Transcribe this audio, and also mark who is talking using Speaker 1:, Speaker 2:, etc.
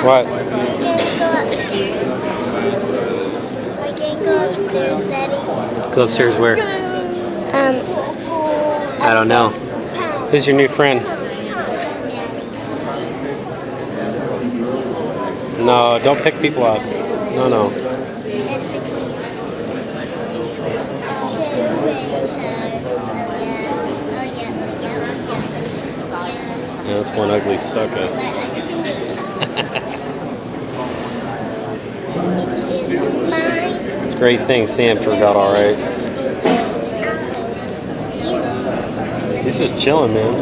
Speaker 1: What?
Speaker 2: We're gonna go upstairs. We can go upstairs, Daddy.
Speaker 1: Go upstairs where? I don't know. Who's your new friend? No, don't pick people out. No, no. Yeah, that's one ugly sucker. It's a great thing Sam turned out alright. He's just chilling, man.